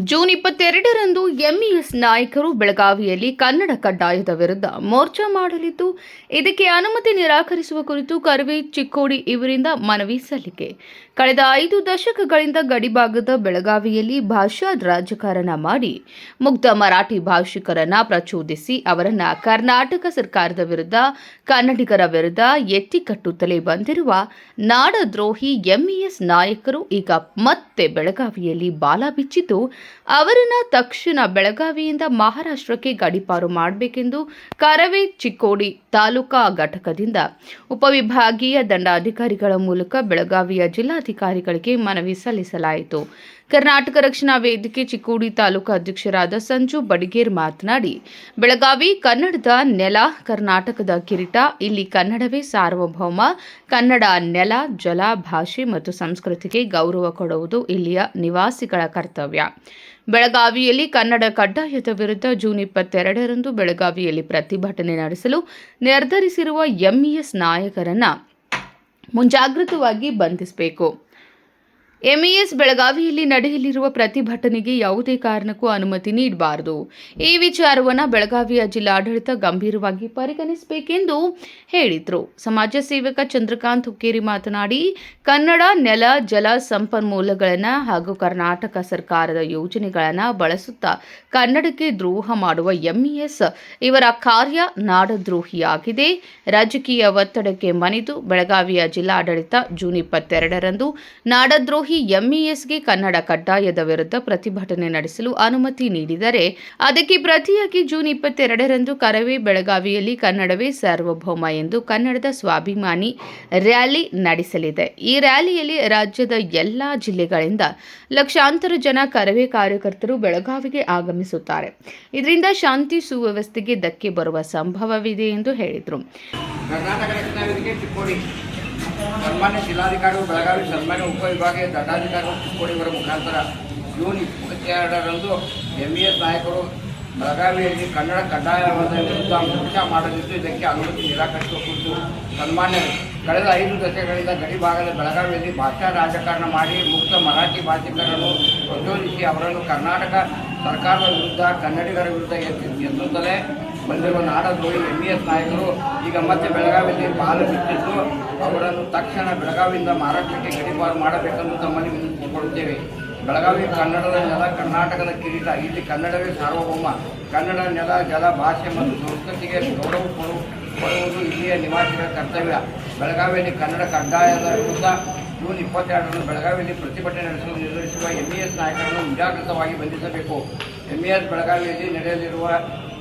June 22ರಂದು MES ನಾಯಕರು ಬೆಳಗಾವಿಯಲ್ಲಿ ಕನ್ನಡ ಕಡ್ಡಾಯದ ವಿರುದ್ಧ ಮೋರ್ಚಾ ಮಾಡಲಿದ್ದು, ಇದಕ್ಕೆ ಅನುಮತಿ ನಿರಾಕರಿಸುವ ಕುರಿತು ಕರವೇ ಚಿಕ್ಕೋಡಿ ಇವರಿಂದ ಮನವಿ ಸಲ್ಲಿಕೆ. ಕಳೆದ 5 ದಶಕಗಳಿಂದ ಗಡಿಭಾಗದ ಬೆಳಗಾವಿಯಲ್ಲಿ ಭಾಷಾ ರಾಜಕಾರಣ ಮಾಡಿ ಮುಗ್ಧ ಮರಾಠಿ ಭಾಷಿಕರನ್ನ ಪ್ರಚೋದಿಸಿ ಅವರನ್ನ ಕರ್ನಾಟಕ ಸರ್ಕಾರದ ವಿರುದ್ಧ, ಕನ್ನಡಿಗರ ವಿರುದ್ಧ ಎತ್ತಿ ಕಟ್ಟುತ್ತಲೇ ಬಂದಿರುವ ನಾಡದ್ರೋಹಿ ಎಂಇಎಸ್ ನಾಯಕರು ಈಗ ಮತ್ತೆ ಬೆಳಗಾವಿಯಲ್ಲಿ ಬಾಲ ಬಿಚ್ಚಿದ್ದು, ಅವರನ್ನ ತಕ್ಷಣ ಬೆಳಗಾವಿಯಿಂದ ಮಹಾರಾಷ್ಟ್ರಕ್ಕೆ ಗಡೀಪಾರು ಮಾಡಬೇಕೆಂದು ಕರವೇ ಚಿಕ್ಕೋಡಿ ತಾಲೂಕಾ ಘಟಕದಿಂದ ಉಪವಿಭಾಗೀಯ ದಂಡಾಧಿಕಾರಿಗಳ ಮೂಲಕ ಬೆಳಗಾವಿಯ ಜಿಲ್ಲಾಧಿಕಾರಿಗಳಿಗೆ ಮನವಿ ಸಲ್ಲಿಸಲಾಯಿತು. ಕರ್ನಾಟಕ ರಕ್ಷಣಾ ವೇದಿಕೆ ಚಿಕ್ಕೋಡಿ ತಾಲೂಕಾ ಅಧ್ಯಕ್ಷರಾದ ಸಂಜು ಬಡಿಗೇರ್ ಮಾತನಾಡಿ, ಬೆಳಗಾವಿ ಕನ್ನಡದ ನೆಲ, ಕರ್ನಾಟಕದ ಕಿರೀಟ. ಇಲ್ಲಿ ಕನ್ನಡವೇ ಸಾರ್ವಭೌಮ. ಕನ್ನಡ ನೆಲ, ಜಲ, ಭಾಷೆ ಮತ್ತು ಸಂಸ್ಕೃತಿಗೆ ಗೌರವ ಕೊಡುವುದು ಇಲ್ಲಿಯ ನಿವಾಸಿಗಳ ಕರ್ತವ್ಯ. ಬೆಳಗಾವಿಯಲ್ಲಿ ಕನ್ನಡ ಕಡ್ಡಾಯದ ವಿರುದ್ಧ ಜೂನ್ 22ರಂದು ಬೆಳಗಾವಿಯಲ್ಲಿ ಪ್ರತಿಭಟನೆ ನಡೆಸಲು ನಿರ್ಧರಿಸಿರುವ ಎಂಇಎಸ್ ನಾಯಕರನ್ನ ಮುಂಜಾಗ್ರತವಾಗಿ ಬಂಧಿಸಬೇಕು. ಎಂಇಎಸ್ ಬೆಳಗಾವಿಯಲ್ಲಿ ನಡೆಯಲಿರುವ ಪ್ರತಿಭಟನೆಗೆ ಯಾವುದೇ ಕಾರಣಕ್ಕೂ ಅನುಮತಿ ನೀಡಬಾರದು. ಈ ವಿಚಾರವನ್ನು ಬೆಳಗಾವಿಯ ಜಿಲ್ಲಾಡಳಿತ ಗಂಭೀರವಾಗಿ ಪರಿಗಣಿಸಬೇಕೆಂದು ಹೇಳಿದರು. ಸಮಾಜ ಸೇವಕ ಚಂದ್ರಕಾಂತ್ ಹುಕ್ಕೇರಿ ಮಾತನಾಡಿ, ಕನ್ನಡ ನೆಲ, ಜಲ ಸಂಪನ್ಮೂಲಗಳನ್ನು ಹಾಗೂ ಕರ್ನಾಟಕ ಸರ್ಕಾರದ ಯೋಜನೆಗಳನ್ನು ಬಳಸುತ್ತಾ ಕನ್ನಡಕ್ಕೆ ದ್ರೋಹ ಮಾಡುವ ಎಂಇಎಸ್ ಇವರ ಕಾರ್ಯ ನಾಡದ್ರೋಹಿಯಾಗಿದೆ. ರಾಜಕೀಯ ಒತ್ತಡಕ್ಕೆ ಮಣಿದು ಬೆಳಗಾವಿಯ ಜಿಲ್ಲಾಡಳಿತ ಜೂನ್ 22ರಂದು ನಾಡದ್ರೋಹಿ ಎಂಇಎಸ್ಗೆ ಕನ್ನಡ ಕಡ್ಡಾಯದ ವಿರುದ್ಧ ಪ್ರತಿಭಟನೆ ನಡೆಸಲು ಅನುಮತಿ ನೀಡಿದರೆ, ಅದಕ್ಕೆ ಪ್ರತಿಯಾಗಿ ಜೂನ್ 22ರಂದು ಕರವೇ ಬೆಳಗಾವಿಯಲ್ಲಿ ಕನ್ನಡವೇ ಸಾರ್ವಭೌಮ ಎಂದು ಕನ್ನಡದ ಸ್ವಾಭಿಮಾನಿ ರ್ಯಾಲಿ ನಡೆಸಲಿದೆ. ಈ ರ್ಯಾಲಿಯಲ್ಲಿ ರಾಜ್ಯದ ಎಲ್ಲಾ ಜಿಲ್ಲೆಗಳಿಂದ ಲಕ್ಷಾಂತರ ಜನ ಕರವೇ ಕಾರ್ಯಕರ್ತರು ಬೆಳಗಾವಿಗೆ ಆಗಮಿಸುತ್ತಾರೆ. ಇದರಿಂದ ಶಾಂತಿ ಸುವ್ಯವಸ್ಥೆಗೆ ಧಕ್ಕೆ ಬರುವ ಸಂಭವವಿದೆ ಎಂದು ಹೇಳಿದರು. ಸನ್ಮಾನ್ಯ ಜಿಲ್ಲಾಧಿಕಾರಿಗಳು ಬೆಳಗಾವಿ, ಸನ್ಮಾನ್ಯ ಉಪವಿಭಾಗೀಯ ದಂಡಾಧಿಕಾರಿಗಳು ಚಿಕ್ಕೋಡಿಯವರ ಮುಖಾಂತರ ಜೂನ್ 22ರಂದು ಎಂಇಎಸ್ ನಾಯಕರು ಬೆಳಗಾವಿಯಲ್ಲಿ ಕನ್ನಡ ಕಡ್ಡಾಯವಾದ ವಿರುದ್ಧ ಮೋರ್ಚಾ ಮಾಡಲಿದ್ದು, ಇದಕ್ಕೆ ಅನುಮತಿ ನಿರಾಕರಿಸುವ ಕುರಿತು ಸನ್ಮಾನ್ಯ ಕಳೆದ 5 ದಶಕಗಳಿಂದ ಗಡಿಭಾಗದ ಬೆಳಗಾವಿಯಲ್ಲಿ ಭಾಷಾ ರಾಜಕಾರಣ ಮಾಡಿ ಮುಕ್ತ ಮರಾಠಿ ಭಾಷಿಕರನ್ನು ಪ್ರಚೋದಿಸಿ ಅವರನ್ನು ಕರ್ನಾಟಕ ಸರ್ಕಾರದ ವಿರುದ್ಧ, ಕನ್ನಡಿಗರ ವಿರುದ್ಧ ಎತ್ತುತ್ತಲೇ ಬಂದಿರುವ ನಾಡದ್ರೋಹಿ ಎಂಇಎಸ್ ನಾಯಕರು ಈಗ ಮತ್ತೆ ಬೆಳಗಾವಿಯಲ್ಲಿ ಬಾಲ ಬಿಟ್ಟಿದ್ದು, ಅವರನ್ನು ತಕ್ಷಣ ಬೆಳಗಾವಿಯಿಂದ ಮಹಾರಾಷ್ಟ್ರಕ್ಕೆ ಗಡೀಪಾರು ಮಾಡಬೇಕೆಂದು ತಮ್ಮಲ್ಲಿ ವಿನಂತಿಸಿಕೊಳ್ಳುತ್ತೇವೆ. ಬೆಳಗಾವಿ ಕನ್ನಡದ ನೆಲ, ಕರ್ನಾಟಕದ ಕಿರೀಟ. ಇಲ್ಲಿ ಕನ್ನಡವೇ ಸಾರ್ವಭೌಮ. ಕನ್ನಡ ನೆಲ, ಜಲ, ಭಾಷೆ ಮತ್ತು ಸಂಸ್ಕೃತಿಗೆ ಗೌರವ ಕೊಡುವುದು ಇಲ್ಲಿಯ ನಿವಾಸಿಗಳ ಕರ್ತವ್ಯ. ಬೆಳಗಾವಿಯಲ್ಲಿ ಕನ್ನಡ ಕಡ್ಡಾಯದ ವಿರುದ್ಧ ಜೂನ್ 22ರಂದು ಬೆಳಗಾವಿಯಲ್ಲಿ ಪ್ರತಿಭಟನೆ ನಡೆಸಲು ನಿರ್ಧರಿಸಿರುವ ಎಂಇಎಸ್ ನಾಯಕರನ್ನು ಮುಂಜಾಗ್ರತವಾಗಿ ಬಂಧಿಸಬೇಕು. ಎಂಇಎಸ್ ಬೆಳಗಾವಿಯಲ್ಲಿ ನಡೆಯಲಿರುವ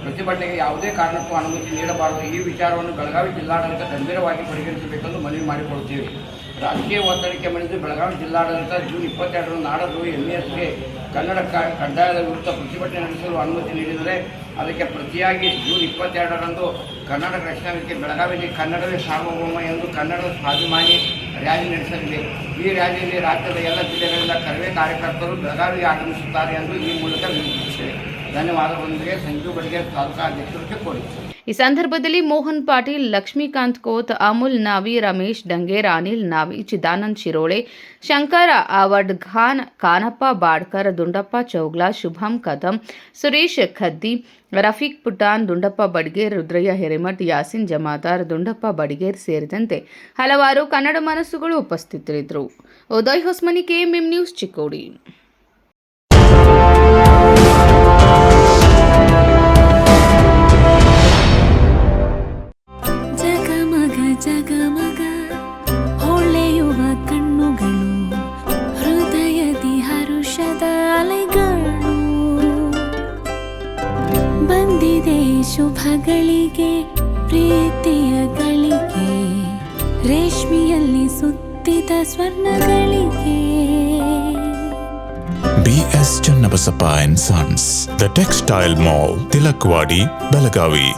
ಪ್ರತಿಭಟನೆಗೆ ಯಾವುದೇ ಕಾರಣಕ್ಕೂ ಅನುಮತಿ ನೀಡಬಾರದು. ಈ ವಿಚಾರವನ್ನು ಬೆಳಗಾವಿ ಜಿಲ್ಲಾಡಳಿತ ಗಂಭೀರವಾಗಿ ಪರಿಗಣಿಸಬೇಕೆಂದು ಮನವಿ ಮಾಡಿಕೊಳ್ಳುತ್ತೇವೆ. ರಾಜಕೀಯ ಒತ್ತಡಕ್ಕೆ ಮಣಿದು ಬೆಳಗಾವಿ ಜಿಲ್ಲಾಡಳಿತ ಜೂನ್ 22ರಂದು ನಾಡದ್ರೋಹಿ ಎಂಇಎಸ್ಗೆ ಕನ್ನಡ ಕಡ್ಡಾಯದ ವಿರುದ್ಧ ಪ್ರತಿಭಟನೆ ನಡೆಸಲು ಅನುಮತಿ ನೀಡಿದರೆ, ಅದಕ್ಕೆ ಪ್ರತಿಯಾಗಿ ಜೂನ್ 22ರಂದು ಕರ್ನಾಟಕ ರಕ್ಷಣಾ ವೇದಿಕೆ ಬೆಳಗಾವಿಯಲ್ಲಿ ಕನ್ನಡವೇ ಸಾರ್ವಭೌಮ ಎಂದು ಕನ್ನಡದ ಸ್ವಾಭಿಮಾನಿ ರ್ಯಾಲಿ ನಡೆಸಲಿದೆ. ಈ ರ್ಯಾಲಿಯಲ್ಲಿ ರಾಜ್ಯದ ಎಲ್ಲ ಜಿಲ್ಲೆಗಳಿಂದ ಕರವೇ ಕಾರ್ಯಕರ್ತರು ಬೆಳಗಾವಿಗೆ ಆಗಮಿಸುತ್ತಾರೆ ಎಂದು ಈ ಮೂಲಕ ವಿನಂತಿಸುತ್ತೇವೆ. ಧನ್ಯವಾದಗಳೊಂದಿಗೆ ಸಂಜು ಬಡಿಗೇರ್, ತಾಲೂಕಾ ಅಧ್ಯಕ್ಷರು, ಚಿಕ್ಕೋಡಿ. ಈ ಸಂದರ್ಭದಲ್ಲಿ ಮೋಹನ್ ಪಾಟೀಲ್, ಲಕ್ಷ್ಮೀಕಾಂತ್ ಕೋತ್, ಅಮುಲ್ ನಾವಿ, ರಮೇಶ್ ಡಂಗೇರ್, ಅನಿಲ್ ನಾವಿ, ಚಿದಾನಂದ್ ಶಿರೋಳೆ, ಶಂಕರ ಆವಡ್ಖಾನ್, ಕಾನಪ್ಪ ಬಾಡ್ಕರ್, ದುಂಡಪ್ಪ ಚೌಗ್ಲಾ, ಶುಭಂ ಕದಂ, ಸುರೇಶ್ ಖದ್ದಿ, ರಫೀಕ್ ಪುಟಾನ್, ದುಂಡಪ್ಪ ಬಡಿಗೇರ್, ರುದ್ರಯ್ಯ ಹಿರೇಮಠ್, ಯಾಸಿನ್ ಜಮಾದಾರ್, ದುಂಡಪ್ಪ ಬಡಿಗೇರ್ ಸೇರಿದಂತೆ ಹಲವಾರು ಕನ್ನಡ ಮನಸ್ಸುಗಳು ಉಪಸ್ಥಿತರಿದ್ದರು. Uday Hosmani, KMM news, Chikkodi. ಜಗಮಗ ಹೊಳೆಯುವ ಕಣ್ಣುಗಳು, ಹೃದಯದಿ ಹರುಷದ ಅಲೆಗಳು. ಬಂದಿದೆ ಶುಭಗಳಿಗೆ, ಪ್ರೀತಿಯ ಗಳಿಗೆ, ರೇಷ್ಮೆಯಲ್ಲಿ ಸುತ್ತಿದ ಸ್ವರ್ಣಗಳಿಗೆ. BS Channabasappa and Sons, The Textile Mall, Tilakvadi, Belagavi.